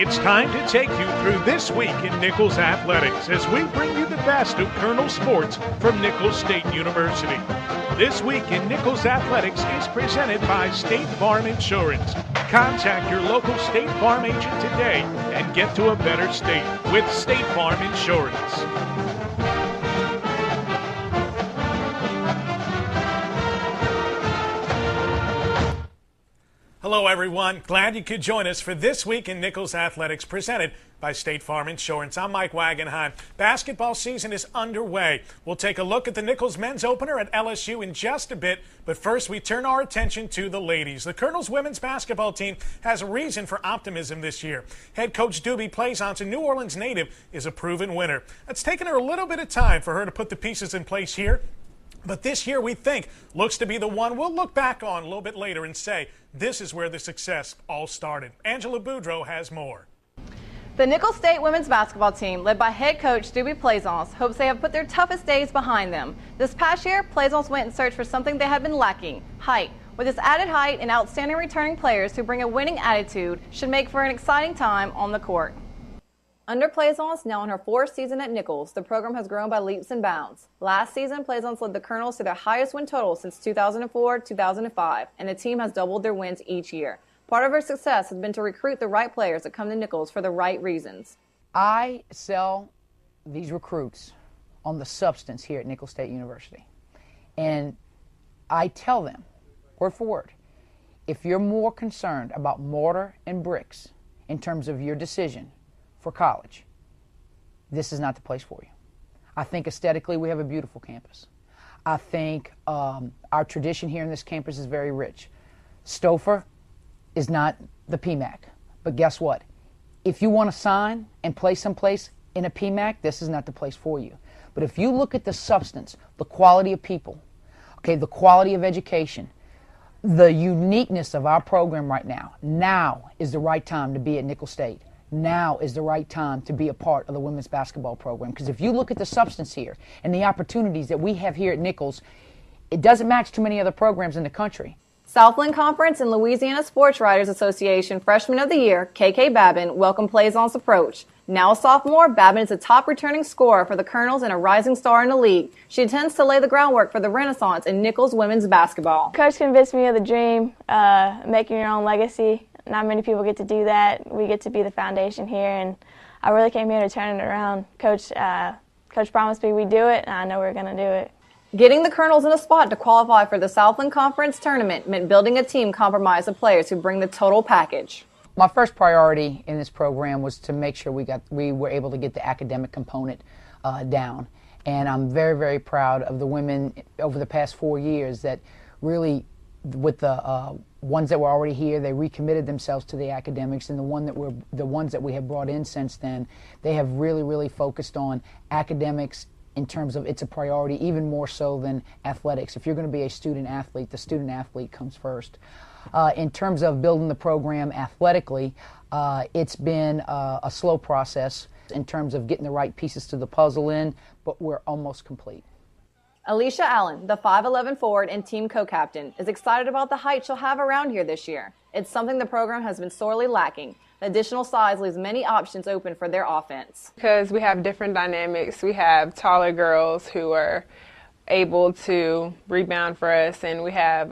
It's time to take you through this week in Nicholls Athletics as we bring you the best of Colonel sports from Nicholls State University. This week in Nicholls Athletics is presented by State Farm Insurance. Contact your local State Farm agent today and get to a better state with State Farm Insurance. Hello, everyone. Glad you could join us for This Week in Nicholls Athletics, presented by State Farm Insurance. I'm Mike Wagenheim. Basketball season is underway. We'll take a look at the Nicholls men's opener at LSU in just a bit, but first we turn our attention to the ladies. The Colonel's women's basketball team has a reason for optimism this year. Head coach Doobie Plaisance, a New Orleans native, is a proven winner. It's taken her a little bit of time for her to put the pieces in place here, but this year we think looks to be the one we'll look back on a little bit later and say, this is where the success all started. Angela Boudreaux has more. The Nicholls State women's basketball team, led by head coach Doobie Plaisance, hopes they have put their toughest days behind them. This past year, Plaisance went in search for something they had been lacking: height. With its added height and outstanding returning players who bring a winning attitude, should make for an exciting time on the court. Under Plaisance, now in her fourth season at Nicholls, the program has grown by leaps and bounds. Last season, Plaisance led the Colonels to their highest win total since 2004-2005, and the team has doubled their wins each year. Part of her success has been to recruit the right players that come to Nicholls for the right reasons. I sell these recruits on the substance here at Nicholls State University. And I tell them, word for word, if you're more concerned about mortar and bricks in terms of your decision for college, this is not the place for you. I think aesthetically we have a beautiful campus. I think our tradition here in this campus is very rich. Stouffer is not the PMAC, but guess what? If you want to sign and play someplace in a PMAC, this is not the place for you. But if you look at the substance, the quality of people, okay, the quality of education, the uniqueness of our program right now is the right time to be at Nicholls State. Now is the right time to be a part of the women's basketball program. Because if you look at the substance here and the opportunities that we have here at Nicholls, it doesn't match too many other programs in the country. Southland Conference and Louisiana Sports Writers Association Freshman of the Year, KK Babin, welcomed Plaisance approach. Now a sophomore, Babin is a top returning scorer for the Colonels and a rising star in the league. She intends to lay the groundwork for the renaissance in Nicholls women's basketball. Coach convinced me of the dream, making your own legacy. Not many people get to do that. We get to be the foundation here, and I really came here to turn it around. Coach promised me we'd do it, and I know we're going to do it. Getting the Colonels in a spot to qualify for the Southland Conference tournament meant building a team comprised of players who bring the total package. My first priority in this program was to make sure we were able to get the academic component down. And I'm very, very proud of the women over the past 4 years that really, with the ones that were already here, they recommitted themselves to the academics, and the ones that we have brought in since then, they have really, really focused on academics in terms of it's a priority, even more so than athletics. If you're going to be a student athlete, the student athlete comes first. In terms of building the program athletically, it's been a slow process in terms of getting the right pieces to the puzzle in, but we're almost complete. Alicia Allen, the 5'11" forward and team co-captain, is excited about the height she'll have around here this year. It's something the program has been sorely lacking. The additional size leaves many options open for their offense. Because we have different dynamics. We have taller girls who are able to rebound for us, and we have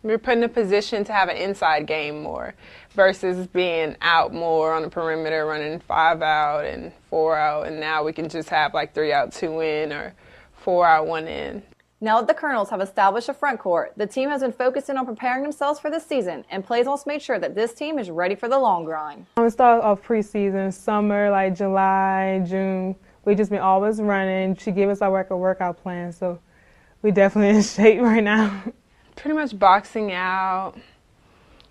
we're put in a position to have an inside game more versus being out more on the perimeter, running 5 out and 4 out, and now we can just have like 3 out, 2 in, or 4 out, 1 in. Now that the Colonels have established a front court, the team has been focusing on preparing themselves for this season, and Plaisance made sure that this team is ready for the long grind. We start off preseason, summer, like July, June. We just been always running. She gave us our workout plan, so we definitely in shape right now. Pretty much boxing out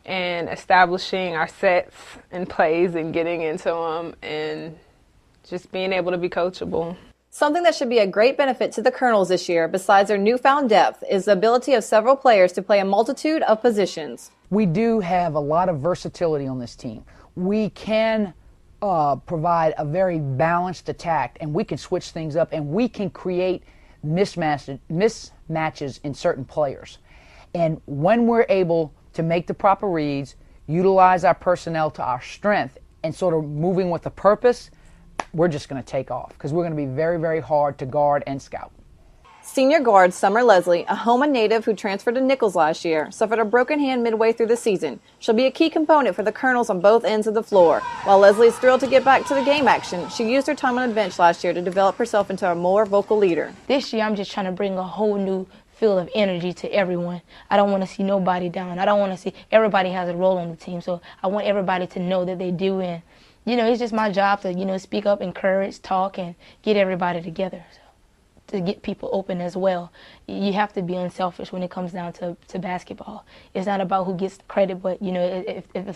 and establishing our sets and plays and getting into them and just being able to be coachable. Something that should be a great benefit to the Colonels this year, besides their newfound depth, is the ability of several players to play a multitude of positions. We do have a lot of versatility on this team. We can provide a very balanced attack, and we can switch things up, and we can create mismatches in certain players. And when we're able to make the proper reads, utilize our personnel to our strength, and sort of moving with a purpose, we're just going to take off because we're going to be very, very hard to guard and scout. Senior guard Summer Leslie, a Houma native who transferred to Nicholls last year, suffered a broken hand midway through the season. She'll be a key component for the Colonels on both ends of the floor. While Leslie is thrilled to get back to the game action, she used her time on the bench last year to develop herself into a more vocal leader. This year, I'm just trying to bring a whole new feel of energy to everyone. I don't want to see nobody down. I don't want to see everybody has a role on the team, so I want everybody to know that they do. And, it's just my job to, speak up, encourage, talk, and get everybody together. So, to get people open as well. You have to be unselfish when it comes down to basketball. It's not about who gets the credit, but if the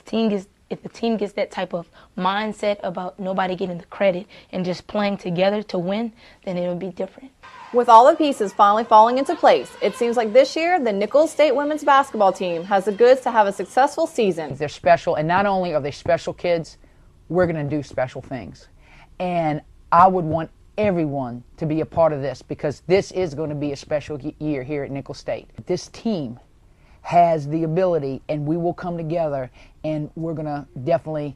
team gets that type of mindset about nobody getting the credit and just playing together to win, then it'll be different. With all the pieces finally falling into place, it seems like this year the Nicholls State women's basketball team has the goods to have a successful season. They're special, and not only are they special kids, we're going to do special things. And I would want everyone to be a part of this because this is going to be a special year here at Nicholls State. This team has the ability, and we will come together, and we're going to definitely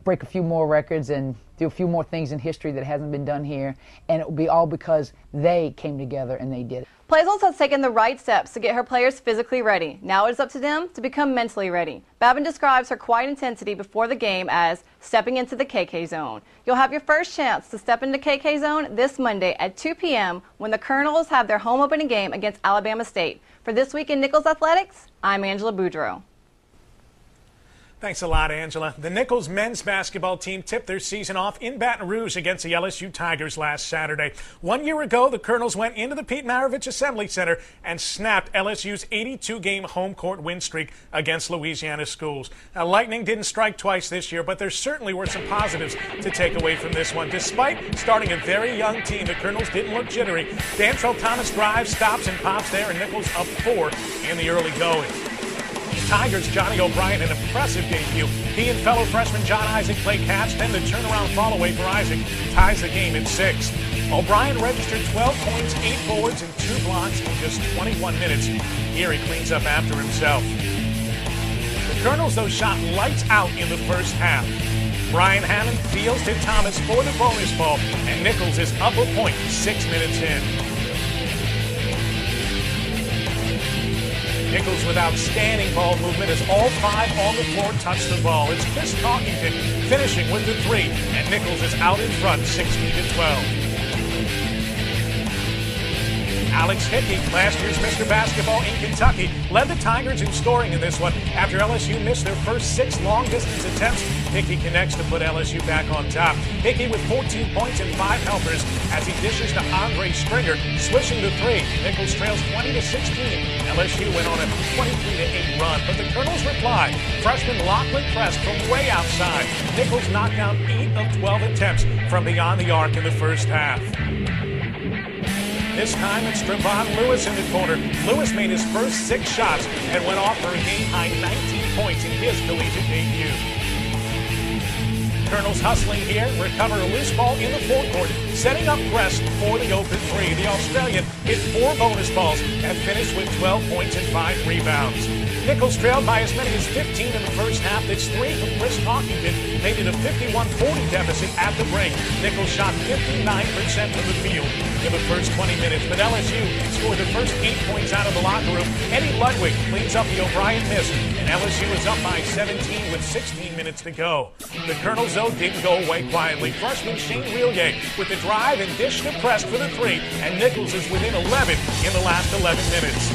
break a few more records and do a few more things in history that hasn't been done here, and it will be all because they came together and they did it. Plaisance has taken the right steps to get her players physically ready. Now it is up to them to become mentally ready. Babin describes her quiet intensity before the game as stepping into the KK zone. You'll have your first chance to step into KK zone this Monday at 2 p.m. when the Colonels have their home opening game against Alabama State. For This Week in Nicholls Athletics, I'm Angela Boudreaux. Thanks a lot, Angela. The Nicholls men's basketball team tipped their season off in Baton Rouge against the LSU Tigers last Saturday. 1 year ago, the Colonels went into the Pete Maravich Assembly Center and snapped LSU's 82-game home court win streak against Louisiana schools. Now, lightning didn't strike twice this year, but there certainly were some positives to take away from this one. Despite starting a very young team, the Colonels didn't look jittery. Dantrell Thomas drives, stops, and pops there, and Nicholls up 4 in the early going. Tigers' Johnny O'Brien, an impressive debut. He and fellow freshman John Isaac play catch, then the turnaround fall away for Isaac ties the game at 6. O'Brien registered 12 points, 8 boards, and 2 blocks in just 21 minutes. Here he cleans up after himself. The Colonels, though, shot lights out in the first half. Brian Hammond fields to Thomas for the bonus ball, and Nicholls is up a point 6 minutes in. Nicholls with outstanding ball movement as all 5 on the floor touch the ball. It's Chris Talkington finishing with the 3, and Nicholls is out in front 16-12. Alex Hickey, last year's Mr. Basketball in Kentucky, led the Tigers in scoring in this one. After LSU missed their first 6 long-distance attempts, Hickey connects to put LSU back on top. Hickey with 14 points and 5 helpers as he dishes to Andre Stringer, swishing the 3. Nicholls trails 20-16. LSU went on a 23-8 run, but the Colonels reply. Freshman Lachlan Press from way outside. Nicholls knocked down 8 of 12 attempts from beyond the arc in the first half. This time it's Trevon Lewis in the corner. Lewis made his first 6 shots and went off for a game-high 19 points in his collegiate debut. Colonels hustling here, recover a loose ball in the forecourt, setting up Press for the open 3. The Australian hit 4 bonus balls and finished with 12 points and 5 rebounds. Nicholls trailed by as many as 15 in the first half. This 3 from Chris Talkington made it a 51-40 deficit at the break. Nicholls shot 59% from the field in the first 20 minutes, but LSU scored the first 8 points out of the locker room. Eddie Ludwig cleans up the O'Brien miss, and LSU is up by 17 with 16 minutes to go. The Colonels, though, didn't go away quietly. Freshman Shane Realgay with the drive and dish to Press for the 3, and Nicholls is within 11 in the last 11 minutes.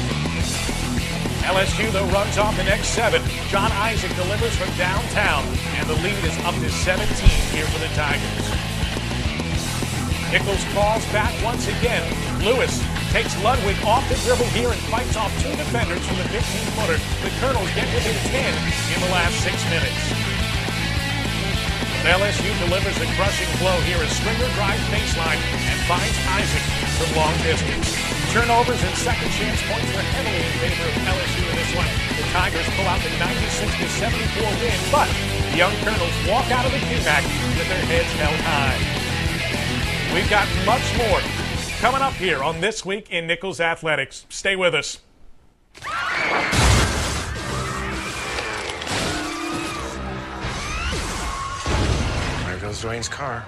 LSU, though, runs off the next 7. John Isaac delivers from downtown, and the lead is up to 17 here for the Tigers. Nicholls calls back once again. Lewis takes Ludwig off the dribble here and fights off 2 defenders from the 15-footer. The Colonels get within 10 in the last 6 minutes. But LSU delivers a crushing blow here as Stringer drives baseline and finds Isaac from long distance. Turnovers and second chance points were heavily in favor of LSU in this one. The Tigers pull out the 96-74 win, but the young Colonels walk out of the QMAC with their heads held high. We've got much more coming up here on This Week in Nicholls Athletics. Stay with us. Dwayne's car.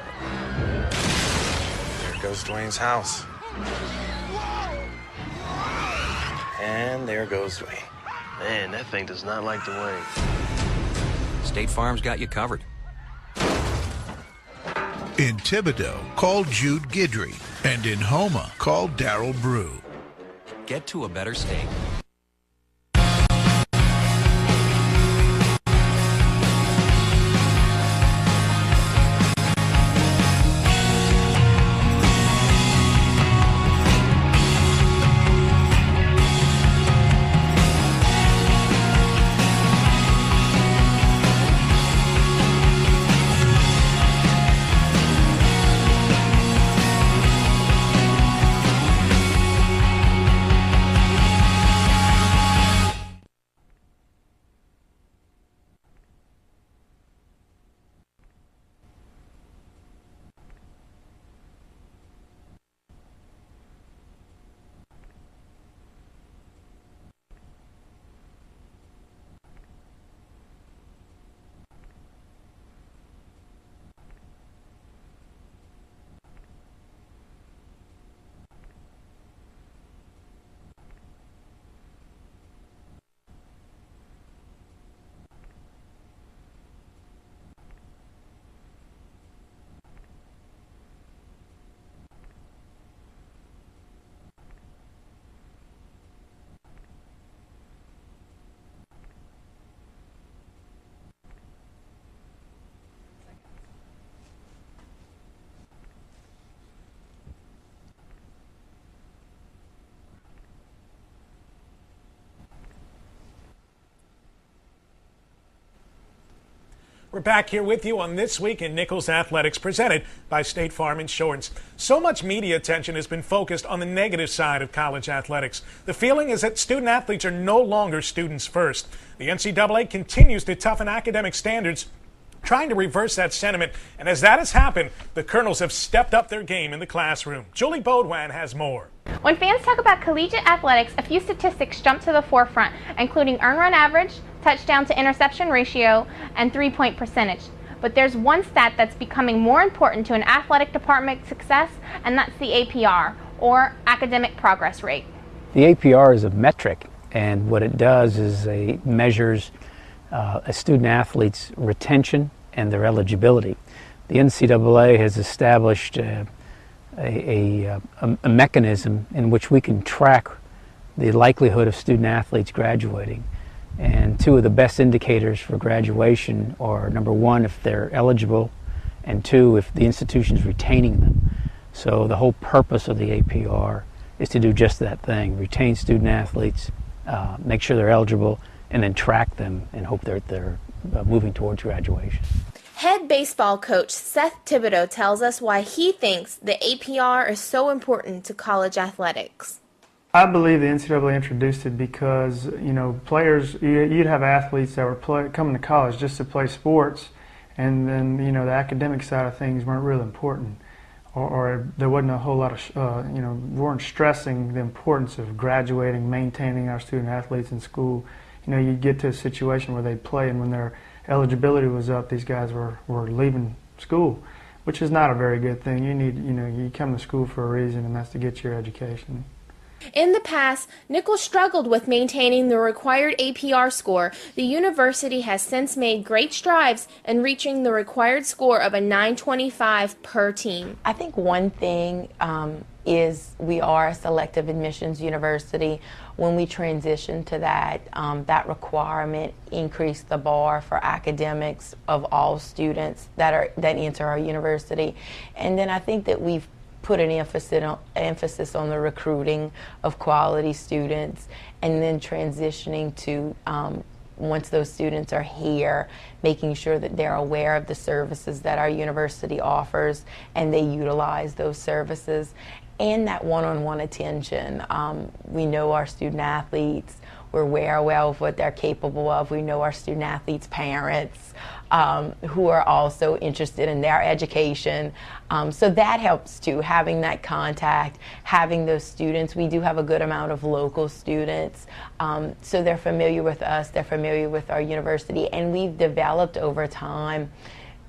There goes Dwayne's house. And there goes Dwayne. Man, that thing does not like Dwayne. State Farm's got you covered. In Thibodeaux, call Jude Guidry. And in Homa, call Darryl Brew. Get to a better state. We're back here with you on This Week in Nicholls Athletics, presented by State Farm Insurance. So much media attention has been focused on the negative side of college athletics. The feeling is that student athletes are no longer students first. The NCAA continues to toughen academic standards, trying to reverse that sentiment. And as that has happened, the Colonels have stepped up their game in the classroom. Julie Boudwin has more. When fans talk about collegiate athletics, a few statistics jump to the forefront, including earn run average, touchdown to interception ratio, and 3-point percentage. But there's one stat that's becoming more important to an athletic department's success, and that's the APR, or academic progress rate. The APR is a metric, and what it does is it measures a student athlete's retention and their eligibility. The NCAA has established a mechanism in which we can track the likelihood of student athletes graduating. And two of the best indicators for graduation are, number one, if they're eligible, and two, if the institution's retaining them. So the whole purpose of the APR is to do just that thing: retain student athletes, make sure they're eligible, and then track them and hope they're moving towards graduation. Head baseball coach Seth Thibodeaux tells us why he thinks the APR is so important to college athletics. I believe the NCAA introduced it because, you know, players, you'd have athletes that were coming to college just to play sports, and then, you know, the academic side of things weren't really important, or there wasn't a whole lot of, you know, weren't stressing the importance of graduating, maintaining our student athletes in school. You know, you'd get to a situation where they'd play, and when their eligibility was up, these guys were leaving school, which is not a very good thing. You need, you know, you come to school for a reason, and that's to get your education. In the past, Nicholls struggled with maintaining the required APR score. The university has since made great strides in reaching the required score of a 925 per team. I think one thing is we are a selective admissions university. When we transition to that, that requirement increased the bar for academics of all students that enter our university. And then I think that we've put an emphasis on the recruiting of quality students, and then transitioning to, once those students are here, making sure that they're aware of the services that our university offers and they utilize those services, and that one-on-one attention. We know our student athletes. We're aware well of what they're capable of. We know our student athletes' parents who are also interested in their education. So that helps too, having that contact, having those students. We do have a good amount of local students, so they're familiar with us, they're familiar with our university, and we've developed over time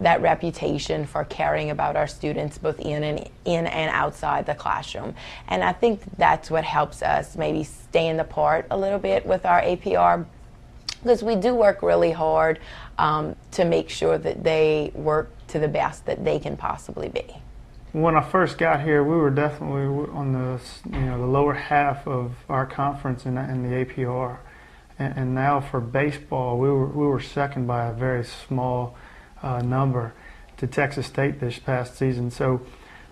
that reputation for caring about our students both in and outside the classroom. And I think that's what helps us maybe stand apart a little bit with our APR, because we do work really hard to make sure that they work to the best that they can possibly be. When I first got here, we were definitely on the lower half of our conference in the APR, and now for baseball, we were second by a very small number to Texas State this past season. So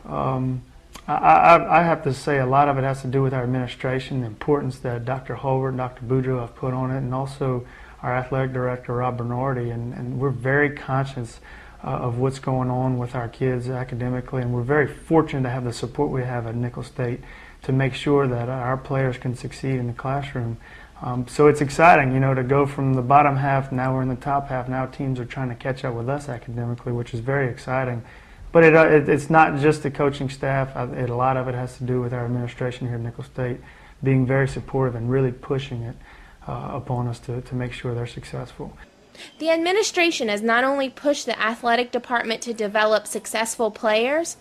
I have to say a lot of it has to do with our administration, the importance that Dr. Holbert and Dr. Boudreaux have put on it, and also our athletic director, Rob Bernardi, and we're very conscious of what's going on with our kids academically, and we're very fortunate to have the support we have at Nicholls State to make sure that our players can succeed in the classroom. So it's exciting, to go from the bottom half, now we're in the top half, now teams are trying to catch up with us academically, which is very exciting. But it's not just the coaching staff, a lot of it has to do with our administration here at Nicholls State being very supportive and really pushing it upon us to make sure they're successful. The administration has not only pushed the athletic department to develop successful players,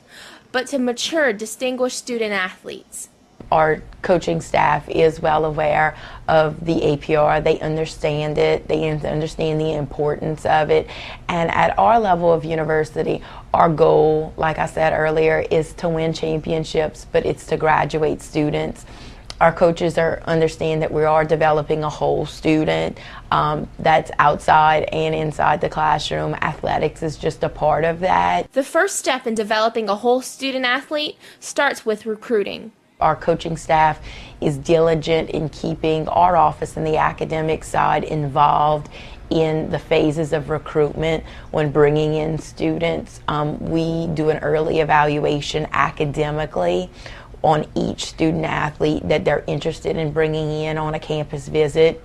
but to mature distinguished student athletes. Our coaching staff is well aware of the APR. They understand it. They understand the importance of it. And at our level of university, our goal, like I said earlier, is to win championships, but it's to graduate students. Our coaches understand that we are developing a whole student that's outside and inside the classroom. Athletics is just a part of that. The first step in developing a whole student athlete starts with recruiting. Our coaching staff is diligent in keeping our office and the academic side involved in the phases of recruitment when bringing in students. We do an early evaluation academically on each student athlete that they're interested in bringing in on a campus visit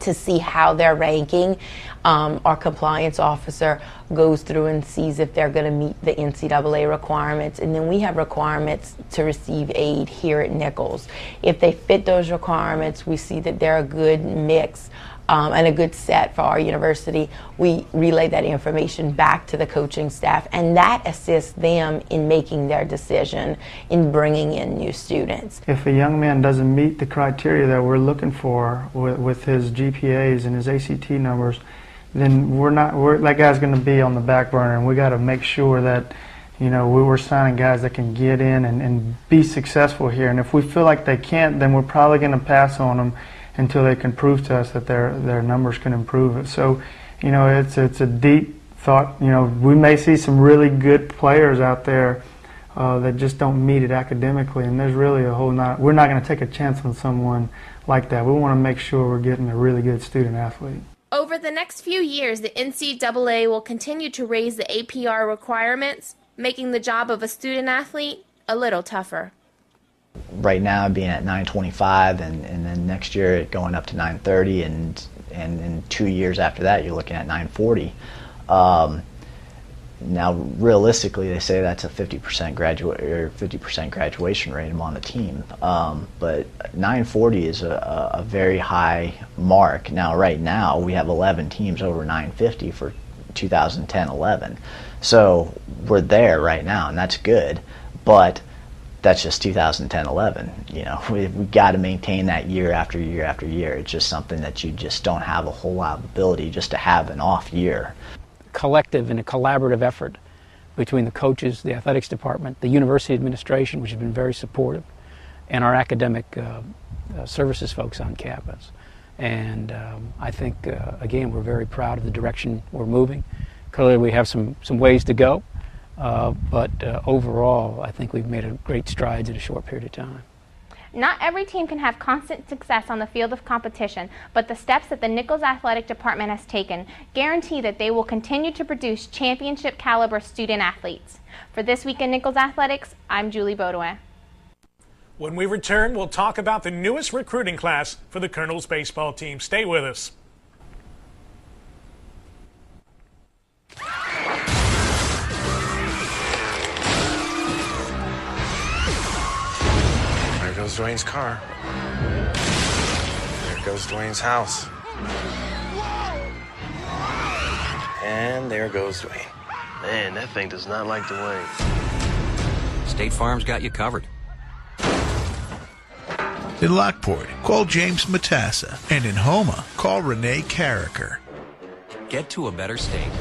to see how they're ranking. Our compliance officer goes through and sees if they're going to meet the NCAA requirements, and then we have requirements to receive aid here at Nicholls. If they fit those requirements, we see that they're a good mix and a good set for our university. We relay that information back to the coaching staff, and that assists them in making their decision in bringing in new students. If a young man doesn't meet the criteria that we're looking for with his GPAs and his ACT numbers, then that guy's going to be on the back burner, and we got to make sure that we're signing guys that can get in and be successful here. And if we feel like they can't, then we're probably going to pass on them until they can prove to us that their numbers can improve it. So, it's a deep thought. We may see some really good players out there that just don't meet it academically, and there's really we're not going to take a chance on someone like that. We want to make sure we're getting a really good student athlete. Over the next few years, the NCAA will continue to raise the APR requirements, making the job of a student athlete a little tougher. Right now being at 925 and then next year it going up to 930 and in 2 years after that you're looking at 940. Now realistically they say that's a 50% graduation rate among the team, but 940 is a very high mark. Now right now we have 11 teams over 950 for 2010-11, so we're there right now and that's good, but that's just 2010-11. We got to maintain that year after year after year. It's just something that you just don't have a whole lot of ability just to have an off year. Collective and a collaborative effort between the coaches, the athletics department, the university administration, which has been very supportive, and our academic services folks on campus. And I think, again, we're very proud of the direction we're moving. Clearly we have some ways to go. But overall, I think we've made great strides in a short period of time. Not every team can have constant success on the field of competition, but the steps that the Nicholls Athletic Department has taken guarantee that they will continue to produce championship caliber student athletes. For This Week in Nicholls Athletics, I'm Julie Boudwin. When we return, we'll talk about the newest recruiting class for the Colonels baseball team. Stay with us. There goes Dwayne's car. There goes Dwayne's house. And there goes Dwayne. Man, that thing does not like the wing. State Farm's got you covered. In Lockport, call James Matassa. And in Homa, call Renee Carricker. Get to a better state.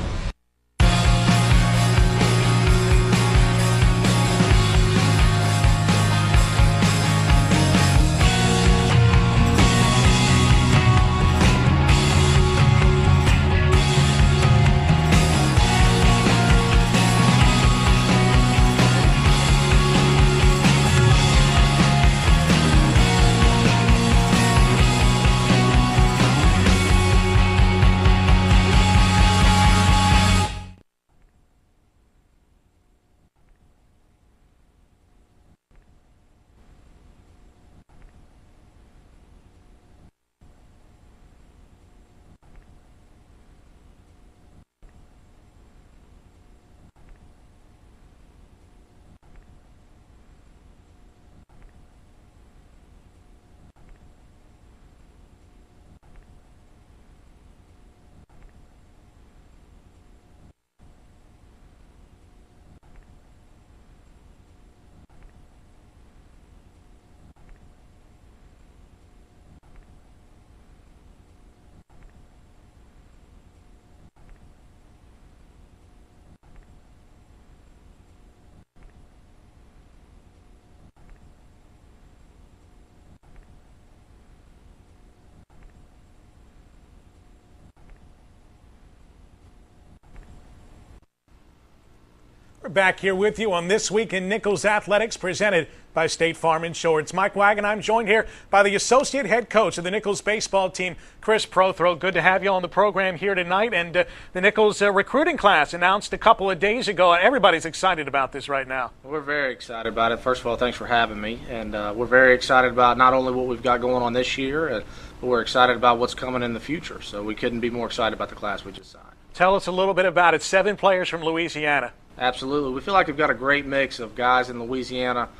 We're back here with you on This Week in Nicholls Athletics, presented by State Farm Insurance. Mike Wagenheim joined here by the associate head coach of the Nicholls baseball team, Chris Prothro. Good to have you on the program here tonight. And the Nicholls recruiting class announced a couple of days ago, and everybody's excited about this right now. We're very excited about it. First of all, thanks for having me. And we're very excited about not only what we've got going on this year, but we're excited about what's coming in the future. So we couldn't be more excited about the class we just signed. Tell us a little bit about it. 7 players from Louisiana. Absolutely. We feel like we've got a great mix of guys in Louisiana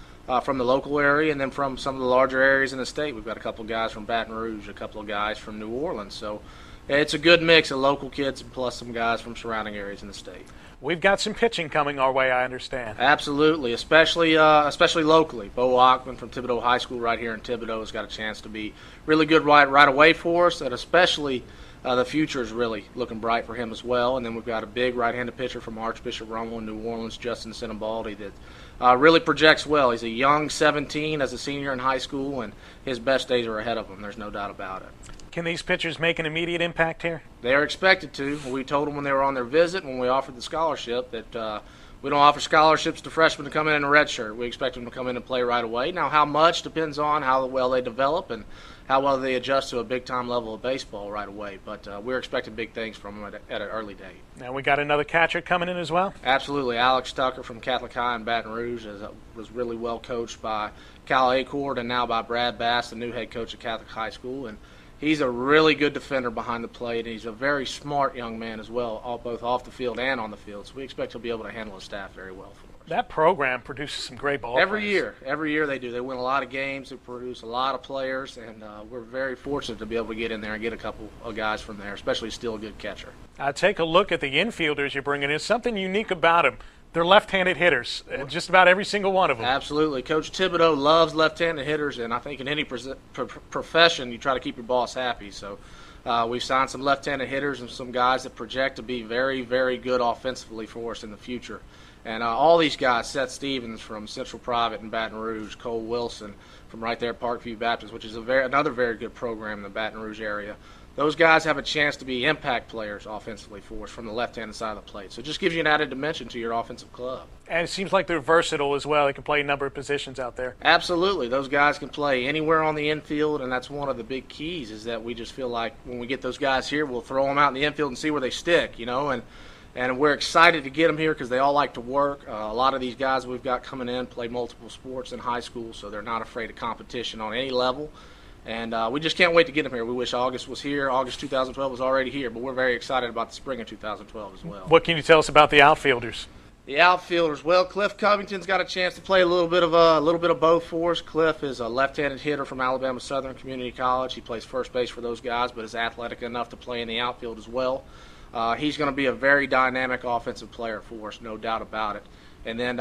from the local area and then from some of the larger areas in the state. We've got a couple of guys from Baton Rouge, a couple of guys from New Orleans. So it's a good mix of local kids plus some guys from surrounding areas in the state. We've got some pitching coming our way, I understand. Absolutely, especially locally. Bo Ockman from Thibodeaux High School right here in Thibodeaux has got a chance to be really good right away for us, and especially the future is really looking bright for him as well. And then we've got a big right-handed pitcher from Archbishop Rummel in New Orleans, Justin Sinibaldi, that really projects well. He's a young 17 as a senior in high school, and his best days are ahead of him. There's no doubt about it. Can these pitchers make an immediate impact here? They are expected to. We told them when they were on their visit, when we offered the scholarship, that we don't offer scholarships to freshmen to come in a red shirt. We expect them to come in and play right away. Now, how much depends on how well they develop and how well they adjust to a big-time level of baseball right away. But we're expecting big things from them at an early date. Now, we got another catcher coming in as well? Absolutely. Alex Tucker from Catholic High in Baton Rouge was really well coached by Cal Acord and now by Brad Bass, the new head coach at Catholic High School. And he's a really good defender behind the plate, and he's a very smart young man as well, both off the field and on the field. So we expect he'll be able to handle his staff very well for us. That program produces some great ball players. Every year they do. They win a lot of games. They produce a lot of players, and we're very fortunate to be able to get in there and get a couple of guys from there, especially still a good catcher. Take a look at the infielders you're bringing in. Something unique about them. They're left-handed hitters, just about every single one of them. Absolutely. Coach Thibodeaux loves left-handed hitters, and I think in any profession you try to keep your boss happy. So we've signed some left-handed hitters and some guys that project to be very, very good offensively for us in the future. And all these guys, Seth Stevens from Central Private in Baton Rouge, Cole Wilson from right there at Parkview Baptist, which is another very good program in the Baton Rouge area. Those guys have a chance to be impact players offensively for us from the left-hand side of the plate. So it just gives you an added dimension to your offensive club. And it seems like they're versatile as well. They can play a number of positions out there. Absolutely. Those guys can play anywhere on the infield, and that's one of the big keys is that we just feel like when we get those guys here, we'll throw them out in the infield and see where they stick, and we're excited to get them here because they all like to work. A lot of these guys we've got coming in play multiple sports in high school, so they're not afraid of competition on any level. And we just can't wait to get them here. We wish August was here. August 2012 was already here, but we're very excited about the spring of 2012 as well. What can you tell us about the outfielders? The outfielders, well, Cliff Covington's got a chance to play a little bit of both for us. Cliff is a left-handed hitter from Alabama Southern Community College. He plays first base for those guys, but is athletic enough to play in the outfield as well. He's going to be a very dynamic offensive player for us, no doubt about it. And then,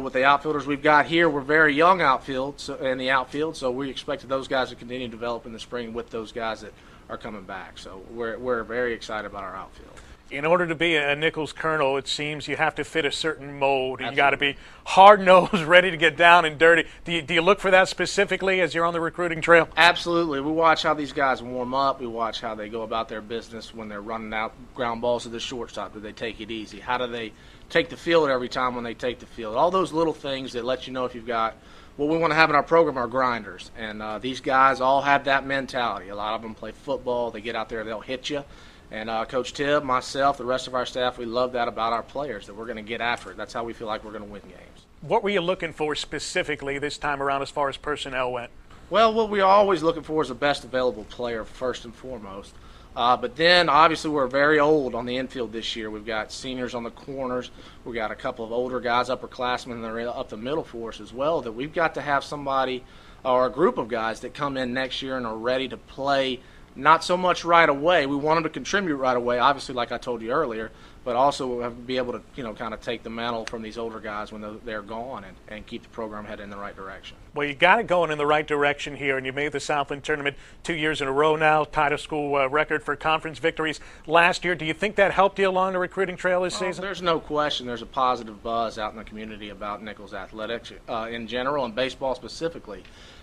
with the outfielders we've got here, we're very young in the outfield, so we expected those guys to continue to develop in the spring with those guys that are coming back. So we're very excited about our outfield. In order to be a Nicholls Colonel, it seems you have to fit a certain mold. You got to be hard-nosed, ready to get down and dirty. Do you look for that specifically as you're on the recruiting trail? Absolutely. We watch how these guys warm up. We watch how they go about their business when they're running out ground balls to the shortstop. Do they take it easy? How do they take the field every time when they take the field? All those little things that let you know if you've got what we want to have in our program are grinders. And these guys all have that mentality. A lot of them play football. They get out there, they'll hit you. And Coach Tibb, myself, the rest of our staff, we love that about our players, that we're going to get after it. That's how we feel like we're going to win games. What were you looking for specifically this time around as far as personnel went? Well, what we're always looking for is the best available player first and foremost. But then, obviously, we're very old on the infield this year. We've got seniors on the corners. We've got a couple of older guys, upperclassmen, that are up the middle for us as well, that we've got to have somebody or a group of guys that come in next year and are ready to play. Not so much right away. We want them to contribute right away, obviously, like I told you earlier, but also have to be able to, kind of take the mantle from these older guys when they're gone and keep the program headed in the right direction. Well, you got it going in the right direction here, and you made the Southland Tournament 2 years in a row now, tied a school record for conference victories last year. Do you think that helped you along the recruiting trail this season? There's no question. There's a positive buzz out in the community about Nicholls Athletics in general and baseball specifically.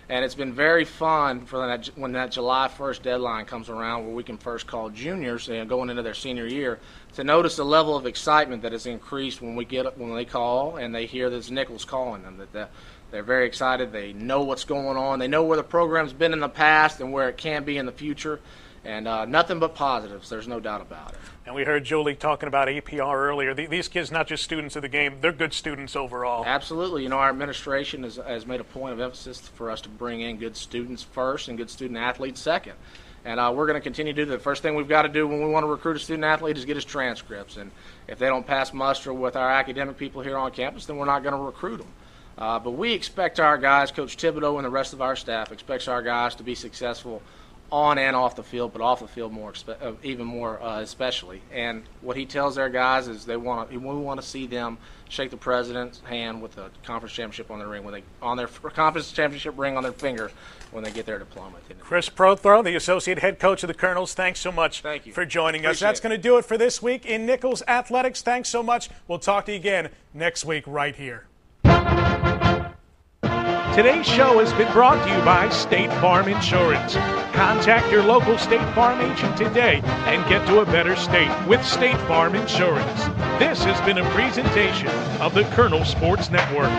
And it's been very fun for when that July 1st deadline comes around where we can first call juniors going into their senior year to notice the level of excitement that has increased when they call and they hear this Nicholls calling them, that they're very excited. They know what's going on. They know where the program's been in the past and where it can be in the future. And nothing but positives. There's no doubt about it. And we heard Julie talking about APR earlier. These kids, not just students of the game, they're good students overall. Absolutely. Our administration has made a point of emphasis for us to bring in good students first and good student athletes second. And we're going to continue to do that. The first thing we've got to do when we want to recruit a student athlete is get his transcripts. And if they don't pass muster with our academic people here on campus, then we're not going to recruit them. But we expect our guys, Coach Thibodeaux and the rest of our staff, expects our guys to be successful on and off the field, but off the field even more especially. And what he tells their guys is we want to see them shake the president's hand with a conference championship on their ring on their conference championship ring on their finger when they get their diploma. Chris Prothro, the associate head coach of the Colonels, thanks so much for joining us. That's going to do it for this week in Nicholls Athletics. Thanks so much. We'll talk to you again next week right here. Today's show has been brought to you by State Farm Insurance. Contact your local State Farm agent today and get to a better state with State Farm Insurance. This has been a presentation of the Colonel Sports Network.